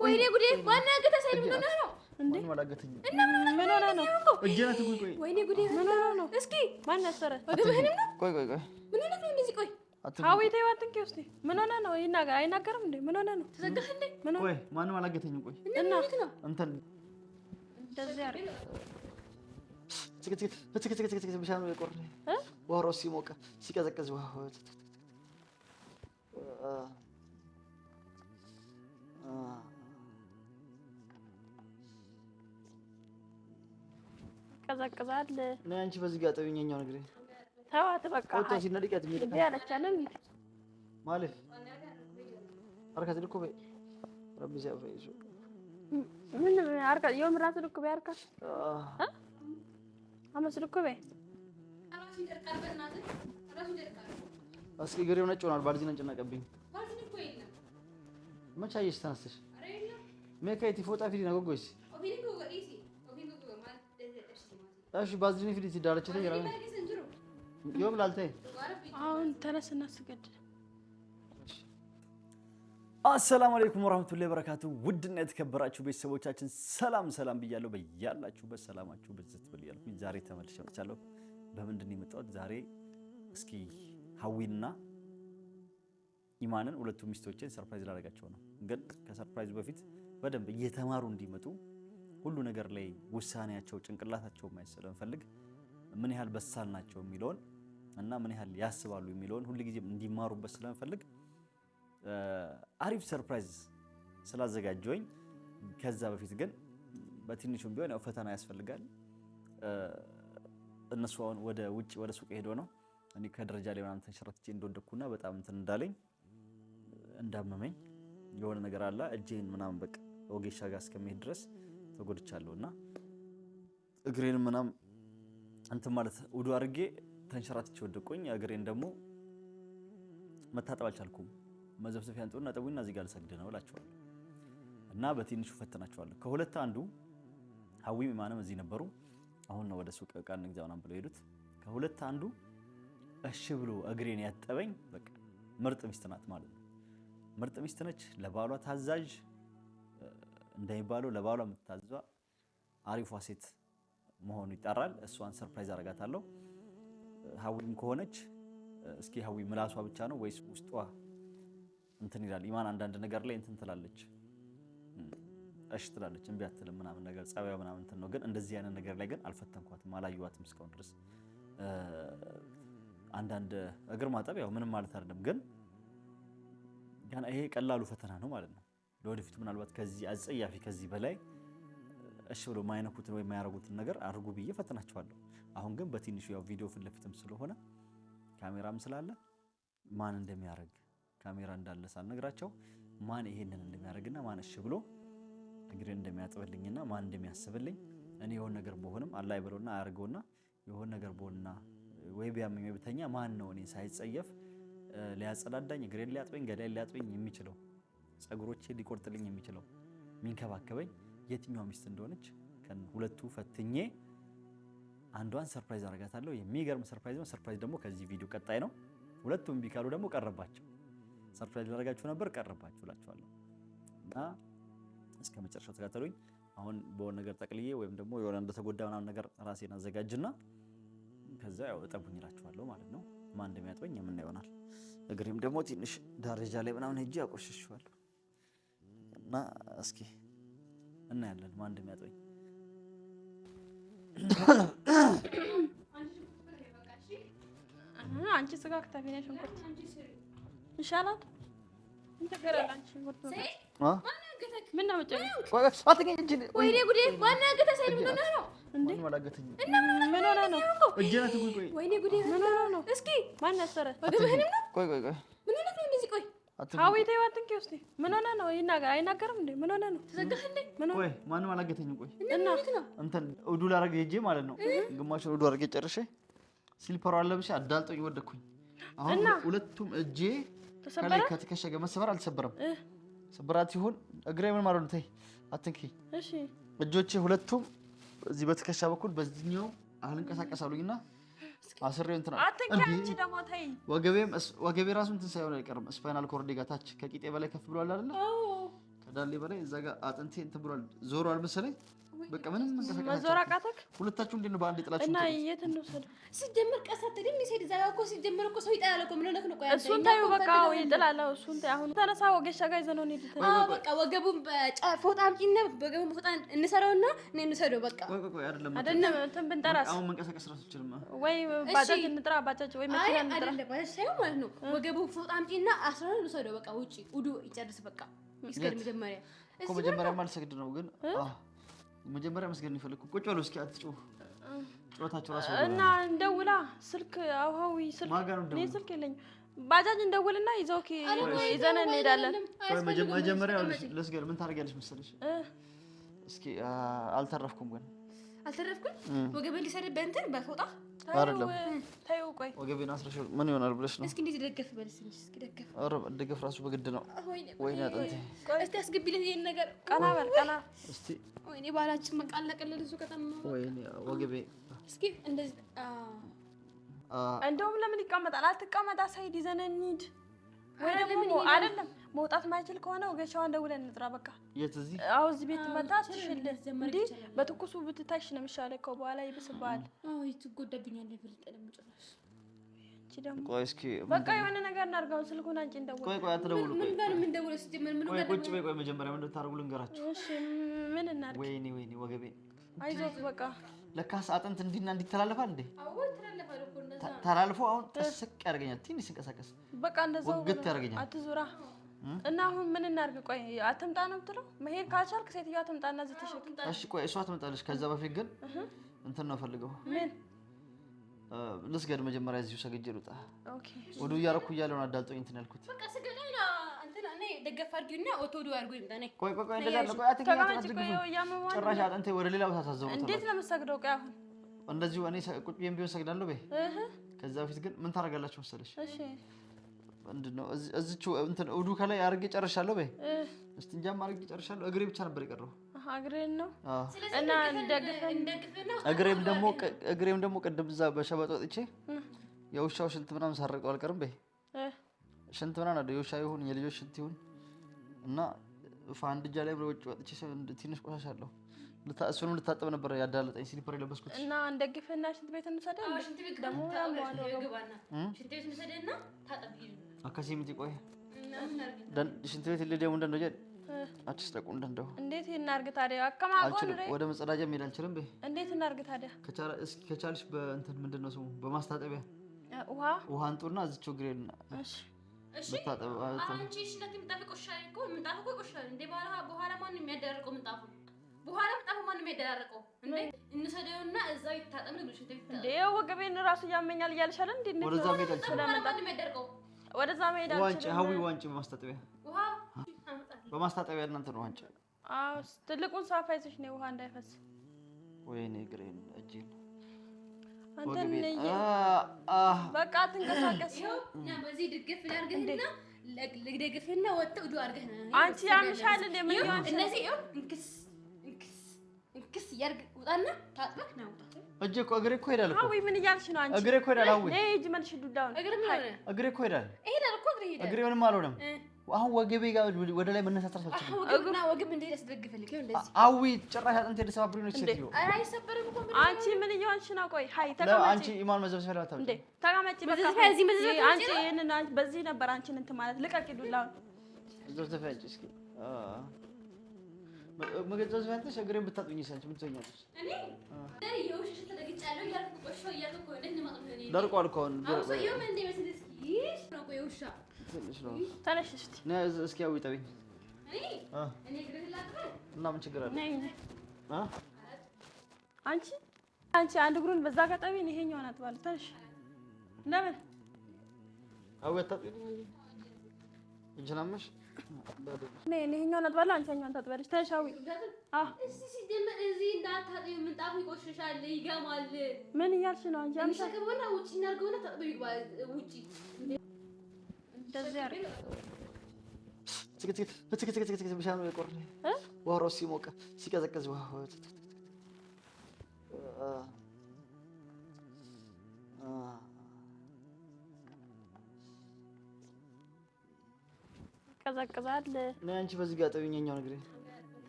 ወይኔ ጉዴ ማን አገተሰኝ ምን ሆነ ነው እንዴ ማን ማላገተኝ ምን ሆነ ነው እጄና ትጉይ ወይኔ ጉዴ ምን ሆነ ነው እስኪ ማን ያሰረ ቆይ ምን ሆነ ነው እንደዚህ ቆይ አዊቴ ዋትንኪ ውስጥ ምን ሆነ ነው ይናገር አይናገርም እንዴ ምን ሆነ ነው ተዘጋህ እንዴ ምን ሆነ ቆይ ማን ማላገተኝ ቆይ እና እንትን እንደዚህ አረ ትክ ብቻውን ይቆር ወሮስ ሲሞቀ ሲቀዘቅዝ ዋው ቀዘቅዛል ነይ አንቺ በዚህ ጋር ጠብኛኛው ነገር ተዋት በቃ ወጣሽ እና ዲቃት የሚል ያለቻለም ማለፍ አርካት ልኮ በይ ረብ ሲያፈይሱ ምን አርካ يوم ራስ ልኮ በይ አርካ አመስ ልኮ በይ አራስ ይደርቃል በእናትህ አራስ ይደርቃል እስኪ ገሬው ነጭ ሆኗል ባልዚን እንጨናቀብኝ ባልዚን እኮ የለም መቻየሽ ተነስተሽ አረ የለም ሜካይቲ ፎጣ ፊዲ ነው ጎይስ ኦፊኒንግ ወዲሲ ኦፊኒንግ ማለት እሺ ባልዚን ፊዲ ትዳለች ተይራ يوم ላልተይ አሁን ተነስና ስገድ አሰላሙ አለይኩም ወራህመቱላሂ ወበረካቱ ውድና የተከበራችሁ ቤተሰቦቻችን ሰላም ብያለሁ በያላችሁበት ሰላማችሁ በዝት በል ያልኩኝ ዛሬ ተመልሼ መጥቻለሁ በመንድን ነው የመጣሁት ዛሬ እስኪ ሀዊና ኢማንን ሁለቱ ሚስቶችን ሰርፕራይዝ ላደርጋቸው ነው ግን ከሰርፕራይዙ በፊት በደንብ እየተማሩ እንዲመጡ ሁሉ ነገር ላይ ውሳኔያቸው ጭንቅላታቸው ማይሰለን ፈልግ ምን ያህል በሳል ናቸው የሚለውን እና ምን ያህል ያስባሉ የሚለውን ሁሉ ጊዜ እንዲማሩበት ስለምፈልግ አሪፍ ሰርፕራይዝ ስላዘጋጀውኝ ከዛ በፊት ግን በትንሹም ቢሆን ያው ፈተና ያስፈልጋል እነሱ አሁን ወደ ውጪ ወደ ሱቅ ሄዶ ነው እኔ ከደረጃ ላይ ምናምን ተንሸራትቼ እንደወደኩና በጣም እንትን እንዳለኝ እንዳመመኝ የሆነ ነገር አለ እጄን ምናምን በቃ ወጌሻ ጋር እስከመሄድ ድረስ ተጎድቻለሁና እግሬን ምናምን እንትን ማለት ውዱ አድርጌ ተንሸራትቼ ወደቁኝ እግሬን ደግሞ መታጠብ አልቻልኩም መዘፍዘፊያ አንጡና ጠቡና እዚህ ጋር ልሰግድ ነው እላቸዋለሁ እና በትንሹ ፈተናቸዋለሁ ከሁለት አንዱ ሀዊም ኢማንም እዚህ ነበሩ አሁን ነው ወደ ሱቅ ዕቃ እንግዛውና ብለው ሄዱት ከሁለት አንዱ እሺ ብሎ እግሬን ያጠበኝ በቃ ምርጥ ሚስት ናት ማለት ነው ምርጥ ሚስት ነች ለባሏ ታዛዥ እንደሚባለው ለባሏ የምትታዘዋ አሪፏ ሴት መሆኑ ይጣራል እሷን ሰርፕራይዝ አደርጋታለሁ ሀዊም ከሆነች እስኪ ሀዊ ምላሷ ብቻ ነው ወይስ ውስጧ እንትን ይላል ኢማን አንዳንድ ነገር ላይ እንትን ትላለች እሺ ትላለች እንቢ አትልም ምናምን ነገር ጻባያ ምናምን እንትን ነው ግን እንደዚህ አይነት ነገር ላይ ግን አልፈተንኳትም አላየዋትም እስካሁን ድረስ አንዳንድ እግር ማጠብ ያው ምንም ማለት አይደለም ግን ያና ይሄ ቀላሉ ፈተና ነው ማለት ነው ለወደፊቱ ምናልባት ከዚህ አጸያፊ ከዚህ በላይ እሺ ብሎ ማይነኩትን ወይ ማያረጉትን ነገር አድርጉ ብዬ ፈተናቸዋለሁ አሁን ግን በትንሹ ያው ቪዲዮ ፍለፍትም ስለሆነ ካሜራም ስላለ ማን እንደሚያረግ ካሜራ እንዳለ ሳልነግራቸው ማን ይሄንን እንደሚያደርግና ማን እሺ ብሎ እግሬን እንደሚያጥብልኝና ማን እንደሚያስብልኝ እኔ የሆነ ነገር በሆንም አላህ ይበለውና አያርገውና የሆነ ነገር በሆንና ወይ ቢያመኝ ወይ ብተኛ ማን ነው እኔ ሳይጸየፍ ሊያጸዳዳኝ እግሬን ሊያጥበኝ ገዳይ ሊያጥበኝ የሚችለው ጸጉሮቼ ሊቆርጥልኝ የሚችለው ሚንከባከበኝ የትኛው ሚስት እንደሆነች ከሁለቱ ፈትኜ አንዷን ሰርፕራይዝ አደርጋታለሁ የሚገርም ሰርፕራይዝ ነው ሰርፕራይዝ ደግሞ ከዚህ ቪዲዮ ቀጣይ ነው ሁለቱም ቢካሉ ደግሞ ቀረባቸው ሰርፕራይዝ ላደርጋችሁ ነበር ቀረባችሁ ላችኋለሁ እና እስከ መጨረሻው ተከታተሉኝ አሁን በሆነ ነገር ጠቅልዬ ወይም ደግሞ የሆነ እንደተጎዳ ምናምን ነገር ራሴን አዘጋጅና ከዛ ያው እጠቡኝ እላችኋለሁ ማለት ነው ማን እንደሚያጥበኝ ምን ይሆናል እግሬም ደግሞ ትንሽ ደረጃ ላይ ምናምን ሄጄ አቆሽሽዋለሁ እና እስኪ እናያለን ማን እንደሚያጥበኝ አንቺ ስጋ ከተፈነ ሽንኩርት ይሻላል እንት ገራላንቺ ሽንኩርት ምን ነው መጨረሻ ቆይ አትገኝ እንጂ ወይኔ ጉዴ ማን አገተሰኝ ምን ሆነ ነው እንዴ ማን ማላገተኝ እና ምን ሆነ ነው እጄና ትጉይ ወይኔ ጉዴ ምን ሆነ ነው እስኪ ማን ያሰረ ወገብህንም ነው ቆይ ምን ሆነ ነው እንደዚህ ቆይ አዊቴ ዋትንኪ ውስጥ ምን ሆነ ነው ይናገር አይናገርም እንዴ ምን ሆነ ነው ተዘጋህ እንዴ ቆይ ማን ማላገተኝ ቆይ እና እንትን ውዱ ላደርግ ሄጄ ማለት ነው ግማሹን ውዱ አድርጌ ጨርሼ ስሊፐሩ አለብሽ አዳልጦኝ ወደኩኝ አሁን ሁለቱም እጄ ከላይ ከተከሸገ መሰበር አልተሰበረም ስብራት ይሁን እግሬ ምን ማለት ነው ተይ አትንኪ እሺ እጆቼ ሁለቱም እዚህ በተከሻ በኩል በዚህኛው አልንቀሳቀሳሉኝና አስሬው እንትና አትንኪ ደግሞ ተይ ወገቤ ራሱ እንትን ሳይሆን አይቀርም ስፓይናል ኮርድ ጋር ታች ከቂጤ በላይ ከፍ ብሏል አይደል ከዳሌ በላይ እዛ ጋር አጥንቴ እንትን ብሏል ዞሯል መሰለኝ በቃ ምንም መንቀሳቀስ መዞር አቃተክ ሁለታችሁ እንዴት ነው በአንድ ጥላችሁ እና የት እንውሰድ ሲጀምር ቀሳት ደም ይሰድ ዛጋ እኮ ሲጀምር እኮ ሰው ይጣላል እኮ ምን ሆነክ ነው ቆይ እሱን ታዩ በቃ ወይ ይጥላል እሱን ታዩ አሁን ተነሳ ወገሻ ጋር ይዘነው ነው ይልተ በቃ ወገቡን ፎጣ አምጪና ወገቡን ፎጣ እንሰራውና እኔ እንሰደው በቃ ቆይ አይደለም እንትን ብንጠራስ አሁን መንቀሳቀስ ራሱ ይችላል ወይ ባጃጅ እንጥራ ባጃጅ ወይ መኪና እንጥራ አይደለም ባጃጅ ሳይሆን ማለት ነው ወገቡን ፎጣ አምጪና አስራን እንሰደው በቃ ውጪ ውዱ ይጨርስ በቃ ይስከድ መጀመሪያ እኮ መጀመሪያ ማልሰግድ ነው ግን መጀመሪያ መስገድ ይፈልኩ ቁጭ ብሎ እስኪ አትጮህ ጮታቸው ራሱ እና እንደውላ ስልክ አውሃዊ ስልክ እኔ ስልክ የለኝም ባጃጅ እንደውልና ይዘውኪ ይዘን እንሄዳለን መጀመሪያ ለስገድ ምን ታደርጊያለሽ መሰለሽ እስኪ አልተረፍኩም ግን አልተረፍኩም ወገቤን ሊሰድብ በእንትን በፎጣ አይደለም ታዩ ቆይ ወገቤን አስረሽ ምን ይሆናል ብለሽ ነው እስኪ እንዴት ደገፍ በልስ እስኪ ደገፍ አረ ደገፍ ራሱ በግድ ነው ወይኔ አጥንቴ እስቲ አስገቢለት ይሄን ነገር ቀና በል ቀና እስቲ ወይኔ ባላችን መቃለቀለል እሱ ከተማ ወይኔ ወገቤ እስኪ እንደዚህ እንደውም ለምን ይቀመጣል አትቀመጣ ሳይድ ይዘን እንሂድ ወይ ደግሞ አይደለም መውጣት ማይችል ከሆነ ወገሻው እንደውለን እንጥራ በቃ የት እዚህ አው እዚህ ቤት መጣ ትሽል እንዴ በትኩሱ ብትታሽ ነው የሚሻለው እኮ በኋላ ይብስባል ይትጎዳብኛል ለብልጠለም ጭራሽ እቺ ደግሞ ቆይ እስኪ በቃ የሆነ ነገር እናርጋው ስልኩን አንቺ እንደውል ቆይ አትደውሉ ምን ጋር ምን ደውል ሲጀመር ምን ጋር ቁጭ በይ ቆይ መጀመሪያ ምን ታርጉ ልንገራችሁ እሺ ምን እናርግ ወይኔ ወገቤ አይዞህ በቃ ለካስ አጥንት እንዲና እንዲተላለፋል እንዴ አዎ ተላለፋል እኮ እንደዛ ተላልፎ አሁን ተስቅ ያርገኛል ትንሽ ሲንቀሳቀስ በቃ እንደዛው ወግት ያርገኛል አትዙራ እና አሁን ምን እናርግ ቆይ አትምጣ ነው የምትለው መሄድ ካልቻልክ ሴትዮዋ ትምጣና እዚህ ተሸክም እሺ ቆይ እሷ ትመጣለች ከዛ በፊት ግን እንትን ነው ፈልገው ምን ልስገድ መጀመሪያ እዚሁ ሰግጄ ልውጣ ኦኬ ወዱ እያረኩ እያለሁ ነው አዳልጦኝ እንትን ያልኩት በቃ ስገደና እንትን እኔ ደገፍ አድርጊውና ኦቶዶ አድርጎ ይምጣ ነኝ ቆይ እንደዛ ነው ቆይ አትገኝ ጭራሽ አጥንቴ ወደ ሌላ ቦታ ታዘው እንዴት ነው የምትሰግደው ቆይ አሁን እንደዚሁ እኔ ቁጭ ብዬም ቢሆን ሰግዳለሁ በይ ከዛ በፊት ግን ምን ታደርጋላችሁ መሰለሽ እሺ ምንድነው እዚቹ እንትን ወዱ ከላይ አርጌ ጨርሻለሁ በይ እስቲንጃም አርጌ ጨርሻለሁ እግሬ ብቻ ነበር የቀረው እግሬን ነው እና እንደግፈና እግሬም ደግሞ ቅድም እዛ በሸበጥ ወጥቼ የውሻው ሽንት ምናምን ሳረቀው አልቀርም በይ ሽንት ምናምን አይደል የውሻ ይሁን የልጆች ሽንት ይሁን እና ፋንድጃ ላይ ወጭ ወጥቼ ትንሽ ቆሻሻ አለው እሱንም ልታጠብ ነበር ያዳለጠኝ ስሊፐር የለበስኩት እና እንደግፈና ሽንት ቤት እንሰደው ሽንት ቤት ደግሞ ይገባና ሽንት ቤት እንሰደና ታጠብ ይሉ አካሲምቲ ቆይ ሽንት ቤት ለደሙ እንደነጀ አትስ ተቁ እንደው እንዴት እናርግ ታዲያ አከማቆን ወደ መጸዳጃ መሄድ አልችልም በይ እንዴት እናርግ ታዲያ ከቻልሽ በእንትን ምንድነው ስሙ በማስታጠቢያ ውሃ አንጡና እዚቸው ግሬልና እሺ አንቺ ሽነት ምጣፍቆሻል እኮ ምጣፍቆ ቆሻል እንዴ በኋላ ማን የሚያደርቀው ምጣፉ በኋላ ምጣፉ ማን የሚያደርቀው እንዴ እንሰደውና እዛው ይታጠብ ነው ሽንት ቤት እንዴ ወገቤን ራሱ ያመኛል እያልሻለ እንዴ ወደዛ መሄድ አልችልም ማን የሚያደርቀው ወደዛ መሄድ አልችልም ዋንጭ ዋንጭ በማስታጠቢያ ውሃ በማስታጠቢያ እናንተ ነው ዋንጭ አዎ ትልቁን ሳፋ ይዘሽ ነው ውሃ እንዳይፈስ ወይኔ ግሬን እጄን አንተን በቃ ትንቀሳቀስ እና በዚህ ድግፍ ላርገህና ለግደግፍና ወጥተው ዱ አርገህ አንቺ ያምሻል እንደ ምን ይሆን እነዚህ ይው እንክስ ያርግ ውጣና ታጥበክ ነው ውጣ እጄ እኮ እግሬ እኮ ሄዳል እኮ አዊ ምን እያልሽ ነው አንቺ እግሬ እኮ ሄዳል አዊ እጅ መልሽ ዱዳውን እግሬ እኮ ሄዳል እኮ እግሬ ምንም አልሆነም አሁን ወገቤ ጋር ወደ ላይ መነሳት አልቻልኩም እግና ወገብ እንደ ያስደግፈልክ ይሁን እንደዚህ አዊ ጭራሽ አጥንቴ ደሰባብሪ ነው ሴትዮ አይሰበርም እኮ አንቺ ምን እየሆንሽ ነው ቆይ ሃይ ተቀመጪ አንቺ ኢማን መዘብሰብ ላይ እንዴ ተቀመጪ በቃ እዚህ መዘብሰብ አንቺ ይሄንን አንቺ በዚህ ነበር አንቺን እንትን ማለት ልቀቂ ዱላውን ዘብሰብ አንቺ እስኪ መገዛዝ ፈንተሽ እግሬን ብታጥኝ ሳንቺ ምን ትሆኛለሽ እኔ የውሽ ተደግጫለሁ ያልኩ ቆሾ እያልኩ እንዴት ነው ማለት ነው ደርቋል እኮ አሁን ሰውዬው ምን እንደሚመስል እስኪ ነው ቆይ ውሻ ትንሽ ነው ተነሽ እስቲ እስኪ ያው ይጠብኝ እኔ እግሬን ላጥበህ እና ምን ችግር አለ አንቺ አንድ እግሩን በዛ ጋጣቢን ይሄኛውን አጥባለሁ ተነሽ ለምን አው ያጣጥኝ እንጀናመሽ ይሄኛውን አጥባለሁ አንቺኛውን ታጥባለሽ ተነሽ አዊ እስቲ ሲጀመር እዚህ እንዳታጥዩ ምንጣፉ ይቆሽሻል ይገማል ምን እያልሽ ነው አንቺ አምሳ ከበና ውጪ እናርገውና ታጥበው ይግባ ውጪ እንደዚህ አርግ ትክክል ብቻ ነው የቆረ ወሮ ሲሞቀ ሲቀዘቀዝ ይቀዘቅዛል። ነይ አንቺ በዚህ ጋር ጠብኛኛው ነገር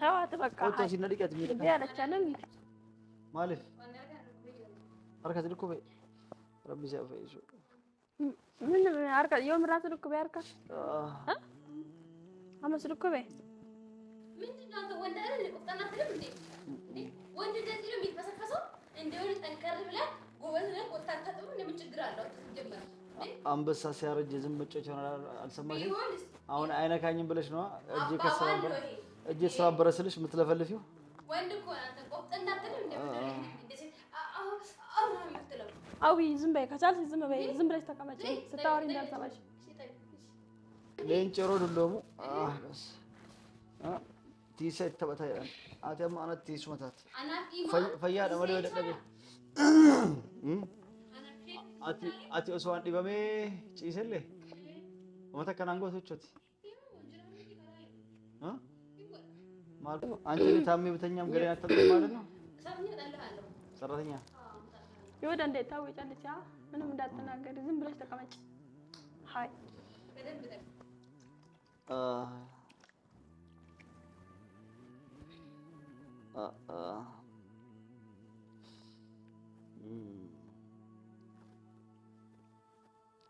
ተዋት በቃ ወጣ ሲነድቀት የሚል ያለቻለን ማለፍ አርካት ልኩ በይ ረቢ ሲያፈይሱ ምን አርካ የውም ራስ ልኩ በይ አርካ አመስ ልኩ በይ ምንድነው አንተ ወንድ አይደል ቁጣና ትልም እንዴ ወንድ እንደዚህ ነው የሚፈሰፈሰው እንደው ጠንከር ብለህ ጎበዝ ነህ ወጣታ ጥሩ እንደምን ችግር አለው ጀመረ አንበሳ ሲያረጅ ዝም ብቻ አልሰማሽም አሁን አይነካኝም ብለሽ ነው እጄ ተሰባበረ ስልሽ የምትለፈልፊው ወንድ እኮ አንተ ቆፍጠና ትልም እንደዚህ አዊ ዝም በይ ከቻልሽ ዝም በይ ዝም ብለሽ ተቀመጪ ስታወሪ እንዳልሰማሽ ሌንጨሮ ደሎሙ ቲሰ ተበታ አተም አነት ቲሱ መታት ፈያ ደመለ ወደደገ አቲ ኦስዋን ዲበሜ ጪሰለ ወመታ ከናንጎ ተቾት ማለት አንቺ ታሜ ብተኛም ገለና ተጠቅም ማለት ነው ሰራተኛ ይወዳ እንዴት ታውቂያለሽ ምንም እንዳትናገሪ ዝም ብለሽ ተቀመጪ ሃይ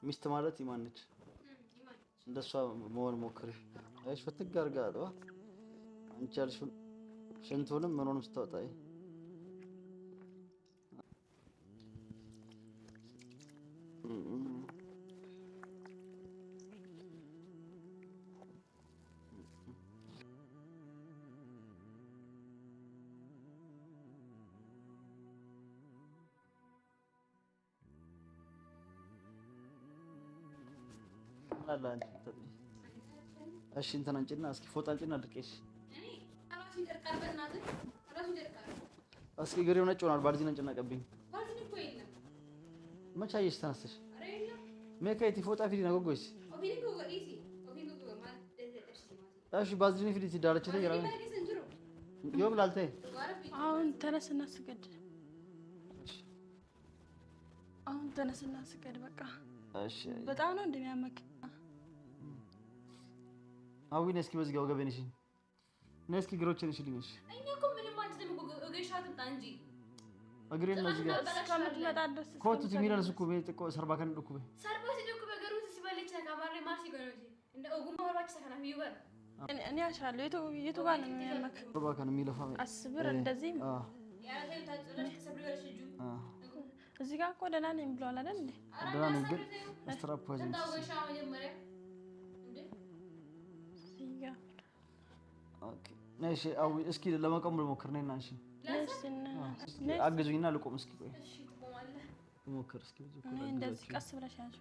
ሚስት ማለት ኢማን ነች እንደሷ መሆን ሞክሪ አይሽ ፍትግ አድርጋ አጥዋ አንቺ ያልሽውን ሽንቱንም ምኑንም ስታወጣይ አላንቺ እሺ እንትን አንቺና እስኪ ፎጣ አንቺና ልቀሽ እኔ አራሲ ደርቃር በእናትህ አራሲ ደርቃር እስኪ ግሬው ነጭ ሆኗል ባልዚን አንቺና ቀብኝ ባልዚን እኮ የለም መቻየሽ ተነስተሽ አረ የለም ሜካይቲ ፎጣ ፊዲ ነገጎይስ ኦፊኒኮ ወዲሲ ኦፊኒኮ ማለት እሺ ባልዚን ፊዲ ዳለች ላይ ያራ ይወም ላልተይ አሁን ተነስና ስገድ አሁን ተነስና ስገድ በቃ እሺ በጣም ነው እንደሚያመክ አዊን እስኪ በዚህ ጋር ወገቤንሽ ነስኪ ግሮችን እሺልኝሽ እኛ እኮ ምንም አንተም እገሻት እንጂ እግሬን ነው እዚህ ጋር እስከምትመጣ ድረስ ኮቱት የሚለንስ እኮ ቤት ሰርባ ከን እኮ ሰርባ ሲደኩ በገሩ ሲበለች ካማሬ ማርሲ ገነጂ እንደ ኦጉማ ወራች ሰከና ይወር እኔ አሻለሁ የቱ ጋር ነው የሚያመክ ሰርባ ከን የሚለፋ አስብር እንደዚህ ያረተው ታጽለሽ ተሰብሪወርሽ እጁ እዚህ ጋር እኮ ደህና ነኝ ብለዋል አይደል እንዴ ደህና ነኝ ግን አስትራፖዚን ታውገሻ መጀመሪያ እንዴ ሲጋ ኦኬ ነሽ አዊ እስኪ ለመቆም ልሞክር ነኝ እናንሺ አግዙኝና ልቆም እስኪ ቆይ እሺ ትቆማለህ ልሞክር እስኪ እንደዚህ ቀስ ብለሽ ያዥ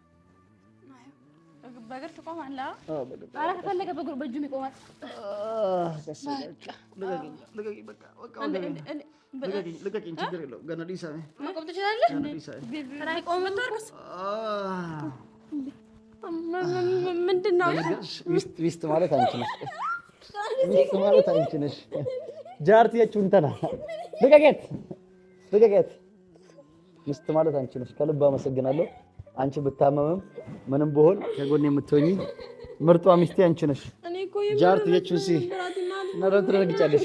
በእግር ትቆማለህ በእግር ኧረ ከፈለገ በእግሩ በእጁም ይቆማል ልቀቂኝ በቃ ልቀቂኝ ችግር የለውም ገና ዲሳሜ መቆም ትችላለህ ራይ ቆም ተርክስ ምንድን ነው ሚስት ማለት አንቺ ነሽ ሚስት ማለት አንቺ ነሽ ጃርቲ የቹንተና ልቀቂያት ሚስት ማለት አንቺ ነሽ ከልብ አመሰግናለሁ አንቺ ብታመምም ምንም ብሆን ከጎን የምትሆኚ ምርጧ ሚስቴ አንቺ ነሽ ጃርቲ የቹንሲ ነረን ትረግጫለሽ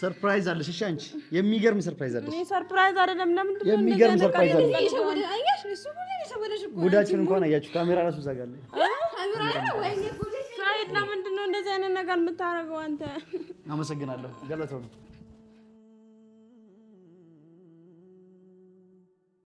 ሰርፕራይዝ አለሽ እሺ አንቺ የሚገርም ሰርፕራይዝ አለሽ እኔ ሰርፕራይዝ አይደለም ለምንድን ነው የሚገርም ሰርፕራይዝ አለሽ አያሽ እሱ ሁሉ ይሰወደሽ እኮ ጉዳችን እንኳን አያችሁ ካሜራ ራሱ ዘጋለ ካሜራ ነው ወይኔ ሳይድ ለምንድን ነው እንደዚህ አይነት ነገር የምታረገው አንተ አመሰግናለሁ ገለተው